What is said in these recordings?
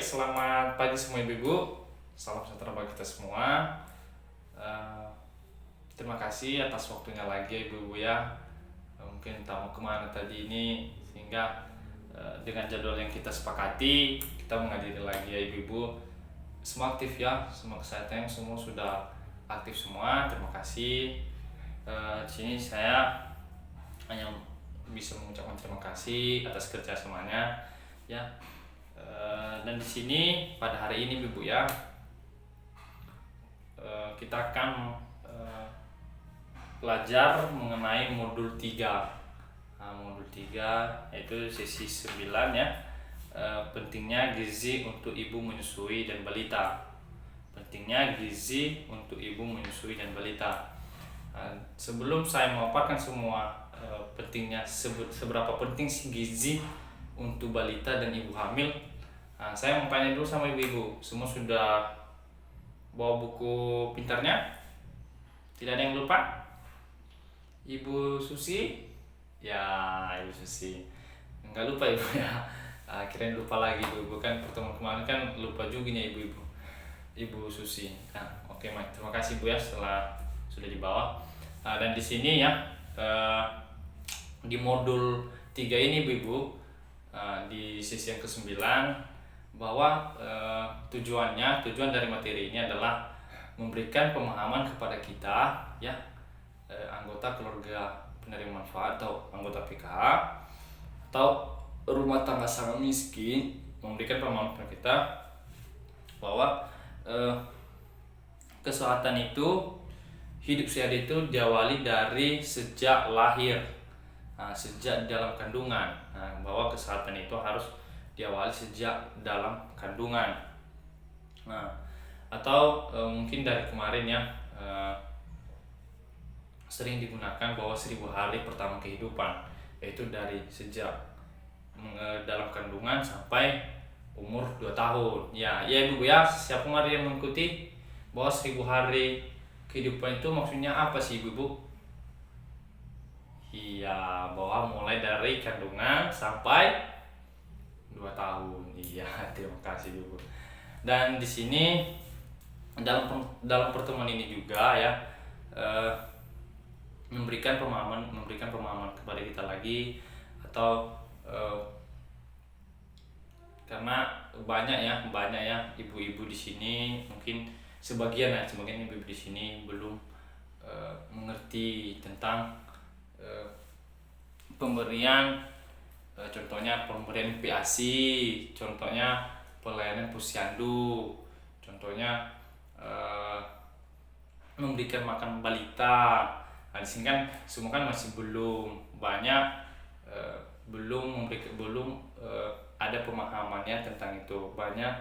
selamat pagi semua ibu-ibu. Salam sejahtera bagi kita semua. Eh, Terima kasih atas waktunya lagi ibu-ibu ya. Mungkin tak mau kemana tadi ini, sehingga dengan jadwal yang kita sepakati, kita menghadiri lagi ya ibu-ibu. Semua aktif ya, semua kesehatan semua sudah aktif semua. Terima kasih. Di sini saya hanya bisa mengucapkan terima kasih atas kerjasamanya ya. Dan di sini pada hari ini ibu ya, kita akan belajar mengenai modul 3. Modul 3 yaitu sesi 9 ya. Pentingnya gizi untuk ibu menyusui dan balita. Pentingnya gizi untuk ibu menyusui dan balita. Sebelum saya memaparkan semua pentingnya seberapa penting sih gizi untuk balita dan ibu hamil, saya mau tanya dulu sama ibu-ibu, semua sudah bawa buku pintarnya? Tidak ada yang lupa? Ibu Susi? Ya, Ibu Susi nggak lupa ibu ya. Kirain lupa lagi ibu, kan pertemuan kemarin kan lupa juga nih ibu-ibu. Ibu Susi. Oke, terima kasih Bu ya setelah sudah dibawa. Dan di sini ya, di modul 3 ini ibu-ibu, di sesi yang ke-9, bahwa tujuan dari materi ini adalah memberikan pemahaman kepada kita ya, anggota keluarga penerima manfaat atau anggota PKH atau rumah tangga sangat miskin, memberikan pemahaman kepada kita bahwa kesehatan itu, hidup sehat itu diawali dari sejak lahir, sejak dalam kandungan. Bahwa kesehatan itu harus diawali sejak dalam kandungan. Atau mungkin dari kemarin ya, sering digunakan bahwa 1000 hari pertama kehidupan, yaitu dari sejak dalam kandungan sampai umur 2 tahun. Ya ibu ya, siapa kemarin yang mengikuti bahwa 1000 hari kehidupan itu maksudnya apa sih ibu? Iya, bahwa mulai dari kandungan sampai 2 tahun. Iya, terima kasih ibu. Dan di sini dalam pertemuan ini juga ya, memberikan pemahaman kepada kita lagi, atau karena banyak ya ibu-ibu di sini, mungkin sebagian ibu-ibu di sini belum mengerti tentang pemberian, contohnya pemberian PASI, contohnya pelayanan posyandu, contohnya memberikan makan balita. Di sini kan semua kan masih belum banyak, belum ada pemahamannya tentang itu banyak,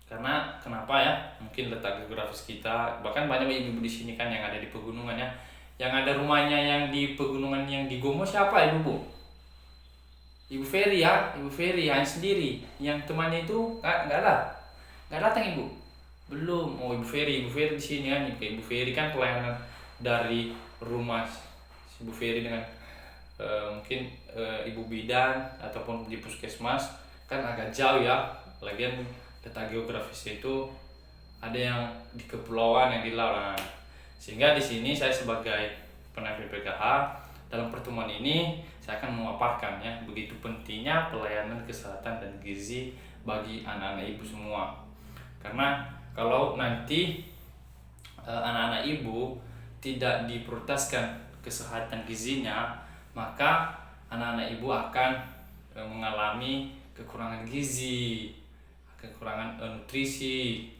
karena kenapa ya, mungkin letak geografis kita, bahkan banyak ibu-ibu di sini kan yang ada di pegunungan ya, yang ada rumahnya yang di pegunungan, yang di Gomo siapa ibu? Ibu Ferry ya, Ibu Ferry hanya sendiri, yang temannya itu nggak datang ibu, belum. Ibu Ferry di sini kan, Ibu Ferry kan pelayanan dari rumah Ibu Ferry dengan mungkin ibu bidan ataupun di puskesmas kan agak jauh ya, lagian letak geografisnya itu ada yang di kepulauan, yang di laut. Sehingga di sini saya sebagai penampil PKH dalam pertemuan ini, saya akan memaparkan ya, begitu pentingnya pelayanan kesehatan dan gizi bagi anak-anak ibu semua. Karena kalau nanti anak-anak ibu tidak diprioritaskan kesehatan gizinya, maka anak-anak ibu akan mengalami kekurangan gizi, kekurangan nutrisi.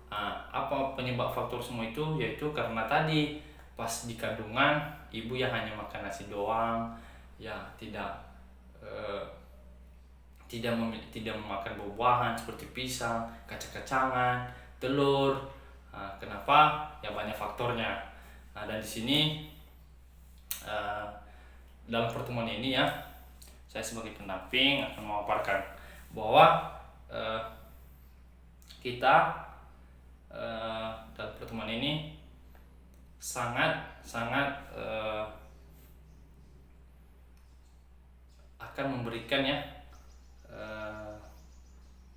Apa penyebab faktor semua itu? Yaitu karena tadi pas di kandungan, ibu yang hanya makan nasi doang ya, tidak memakan buah-buahan seperti pisang, kacang-kacangan, telur. Kenapa? Ya banyak faktornya. Dan di sini dalam pertemuan ini ya, saya sebagai pendamping akan memaparkan bahwa kita dalam pertemuan ini sangat akan memberikan ya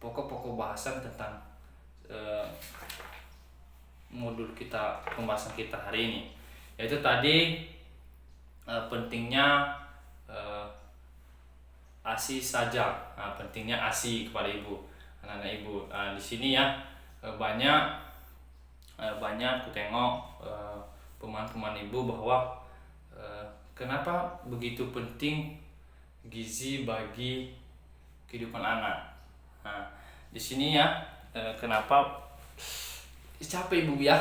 pokok-pokok bahasan tentang eh, modul kita, pembahasan kita hari ini, yaitu tadi pentingnya ASI saja. Pentingnya ASI kepada ibu, anak-anak ibu. Di sini ya banyak aku tengok pemahaman ibu bahwa kenapa begitu penting gizi bagi kehidupan anak. Di sini ya kenapa capek ibu ya.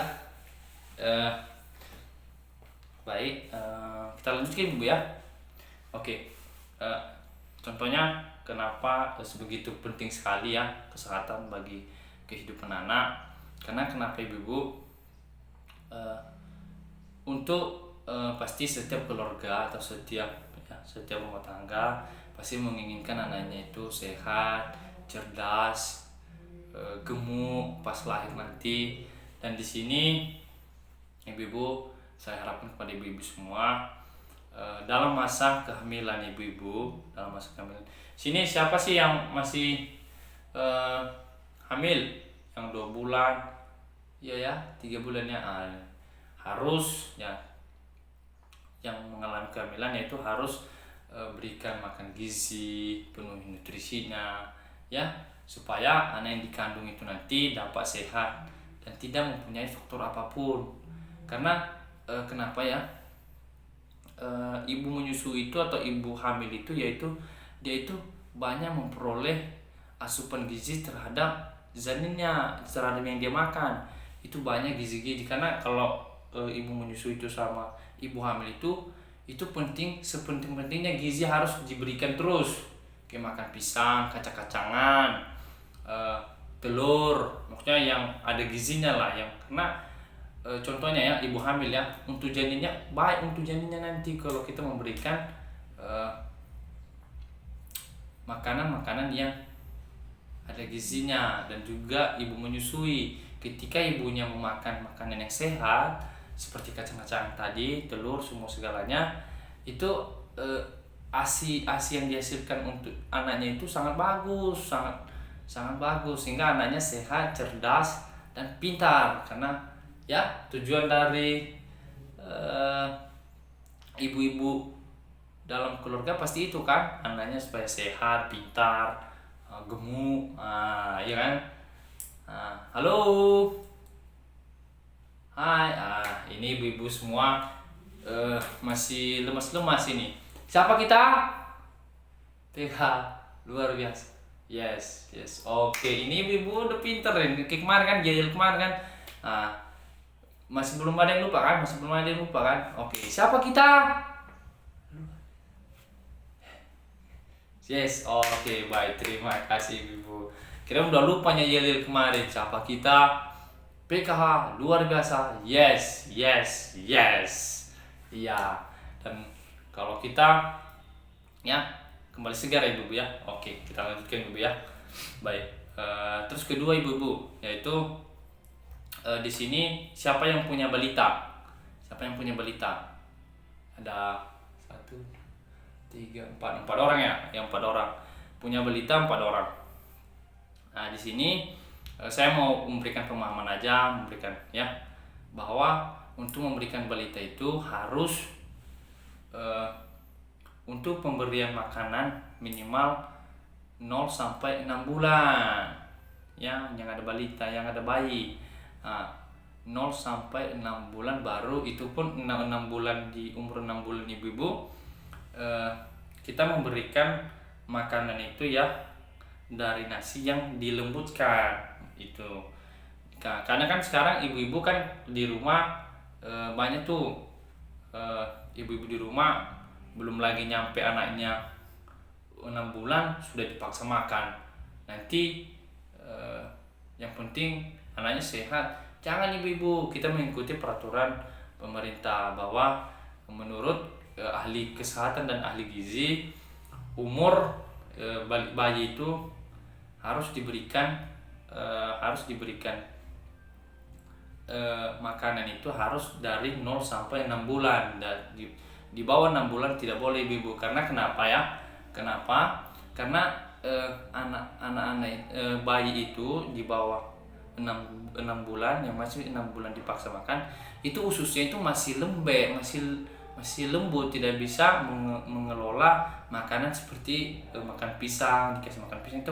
Baik, kita lanjutkan ibu ya. Oke, contohnya kenapa sebegitu penting sekali ya kesehatan bagi kehidupan anak. Karena kenapa ibu-ibu, untuk pasti setiap keluarga atau setiap rumah tangga pasti menginginkan anaknya itu sehat, cerdas, gemuk pas lahir nanti. Dan di sini ibu-ibu, saya harapkan kepada ibu-ibu semua, dalam masa kehamilan ibu-ibu, dalam masa kehamilan sini siapa sih yang masih hamil, yang 2 bulan ya 3 bulan ya, harus ya, yang mengalami kehamilan yaitu harus berikan makan gizi, penuhi nutrisinya ya, supaya anak yang dikandung itu nanti dapat sehat dan tidak mempunyai faktor apapun. Karena kenapa ya, ibu menyusui itu atau ibu hamil itu yaitu dia itu banyak memperoleh asupan gizi terhadap janinnya, terhadap yang dia makan. Itu banyak gizi-gizi. Karena kalau ibu menyusui itu sama ibu hamil itu penting, sepenting-pentingnya gizi harus diberikan terus. Kayak makan pisang, kacang-kacangan, telur, maksudnya yang ada gizinya lah, yang karena contohnya ya ibu hamil ya, untuk janinnya baik, untuk janinnya nanti kalau kita memberikan makanan-makanan yang ada gizinya. Dan juga ibu menyusui, ketika ibunya memakan makanan yang sehat seperti kacang-kacangan tadi, telur, semua segalanya, itu ASI yang dihasilkan untuk anaknya itu sangat bagus, sangat bagus, sehingga anaknya sehat, cerdas, dan pintar. Karena ya tujuan dari ibu-ibu dalam keluarga pasti itu kan, anaknya supaya sehat, pintar, gemuk, ya kan. Halo, hai, ini ibu-ibu semua masih lemas-lemas ini. Siapa kita? TH, luar biasa. Yes. Oke, ini ibu-ibu udah pinter ini. Kayak kemarin kan, jahil kemarin kan. Masih belum ada yang lupa kan? Oke, siapa kita? Yes, oke, baik, terima kasih ibu. Kira udah lupa jahil kemarin. Siapa kita? PKH, luar biasa. Yes. Iya. Dan kalau kita ya kembali segar ya ibu ya. Oke, kita lanjutkan ibu ya. Baik. Terus kedua ibu-ibu, yaitu di sini siapa yang punya balita? Ada 1, 3, 4 orang ya, yang 4 orang punya balita, 4 orang. Nah di sini saya mau memberikan pemahaman aja, ya bahwa untuk memberikan balita itu harus untuk pemberian makanan minimal 0 sampai 6 bulan ya, yang ada balita, yang ada bayi. 0 sampai 6 bulan baru, itu pun 6 bulan, di umur 6 bulan ibu-ibu kita memberikan makanan itu ya dari nasi yang dilembutkan itu. Karena kan sekarang ibu-ibu kan di rumah banyak tuh ibu-ibu di rumah belum lagi nyampe anaknya 6 bulan sudah dipaksa makan. Nanti yang penting anaknya sehat. Jangan ibu-ibu, kita mengikuti peraturan pemerintah bahwa menurut ahli kesehatan dan ahli gizi, umur bayi itu harus diberikan makanan itu harus dari 0 sampai 6 bulan. Dan di bawah 6 bulan tidak boleh ibu-ibu. Karena kenapa ya? Karena bayi itu di bawah 6 bulan, yang masih 6 bulan dipaksa makan, itu ususnya itu masih lembek, masih lembut, tidak bisa mengelola makanan seperti makan pisang. Dikasih makan pisang itu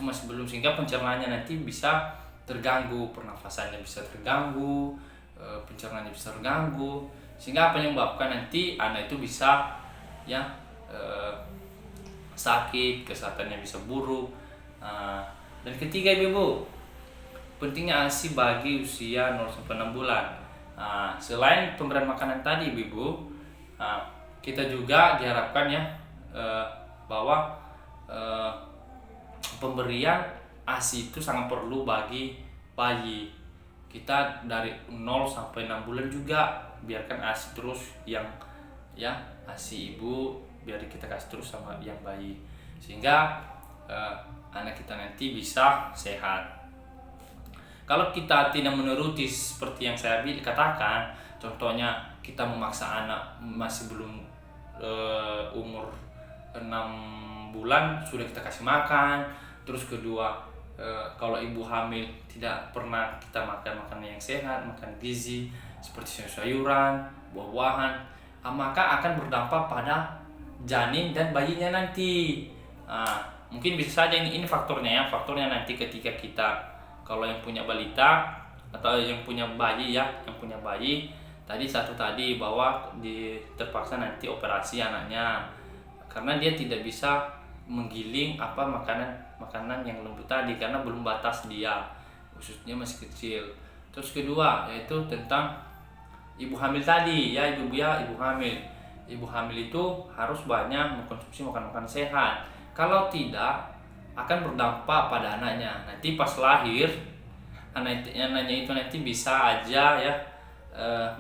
masih belum, sehingga pencernaannya nanti bisa terganggu, pernafasannya bisa terganggu, pencernaannya bisa terganggu, sehingga apa yang menyebabkan nanti anak itu bisa ya sakit, kesehatannya bisa buruk. Dan ketiga, ibu, pentingnya ASI bagi usia 0 sampai 6 bulan. Selain pemberian makanan tadi, ibu, kita juga diharapkan ya bahwa pemberian ASI itu sangat perlu bagi bayi. Kita dari 0 sampai 6 bulan juga biarkan ASI terus, yang ya ASI ibu biar kita kasih terus sama yang bayi, sehingga anak kita nanti bisa sehat. Kalau kita tidak menuruti seperti yang saya katakan, contohnya kita memaksa anak masih belum umur 6 bulan sudah kita kasih makan. Terus kedua, kalau ibu hamil tidak pernah kita makan makanan yang sehat, makan gizi seperti sayuran, buah-buahan, maka akan berdampak pada janin dan bayinya nanti. Mungkin bisa saja ini faktornya nanti ketika kita, kalau yang punya balita atau yang punya bayi tadi bahwa terpaksa nanti operasi anaknya karena dia tidak bisa menggiling makanan yang lembut tadi karena belum batas dia, ususnya masih kecil. Terus kedua yaitu tentang ibu hamil tadi ya, ibu hamil. Ibu hamil itu harus banyak mengkonsumsi makanan sehat. Kalau tidak, akan berdampak pada anaknya. Nanti pas lahir, anaknya itu nanti bisa aja ya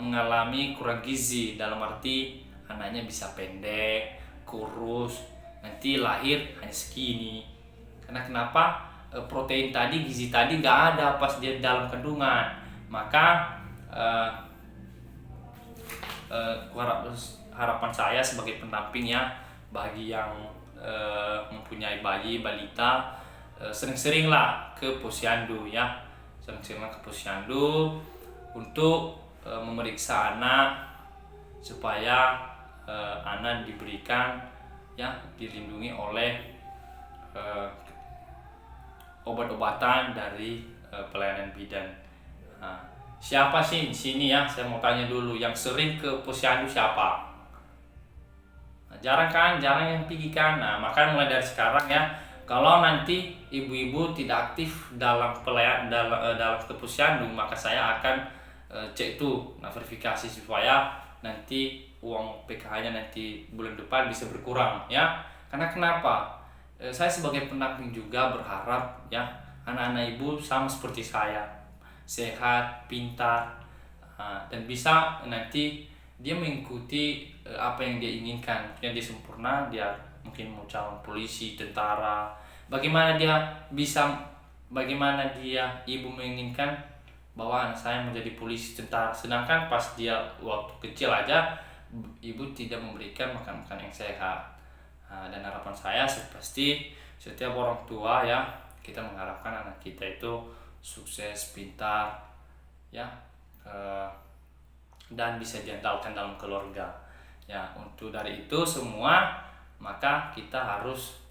mengalami kurang gizi. Dalam arti anaknya bisa pendek, kurus, nanti lahir hanya segini. Karena kenapa? Protein tadi, gizi tadi nggak ada pas dia dalam kandungan. Maka harapan saya sebagai pendamping ya bagi yang mempunyai bayi balita, sering-seringlah ke posyandu ya, untuk memeriksa anak supaya anak diberikan ya, dilindungi oleh obat-obatan dari pelayanan bidan. Siapa sih di sini ya? Saya mau tanya dulu, yang sering ke posyandu siapa? Jarang yang pergi kan. Maka mulai dari sekarang ya, kalau nanti ibu-ibu tidak aktif dalam ke posyandu, maka saya akan cek tuh verifikasi supaya nanti uang PKH-nya nanti bulan depan bisa berkurang ya. Karena kenapa? Saya sebagai pendamping juga berharap ya anak-anak ibu sama seperti saya, sehat, pintar, dan bisa nanti dia mengikuti apa yang dia inginkan. Yang dia sempurna, dia mungkin mau calon polisi, tentara. Bagaimana ibu menginginkan bahwa anak saya menjadi polisi, tentara, sedangkan pas dia waktu kecil aja ibu tidak memberikan makan yang sehat. Dan harapan saya pasti setiap orang tua ya, kita mengharapkan anak kita itu sukses, pintar ya, dan bisa diandalkan dalam keluarga ya. Untuk dari itu semua, maka kita harus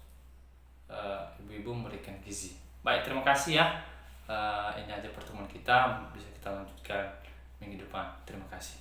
ibu-ibu memberikan gizi. Baik, terima kasih ya. Ini aja pertemuan kita, bisa kita lanjutkan minggu depan. Terima kasih.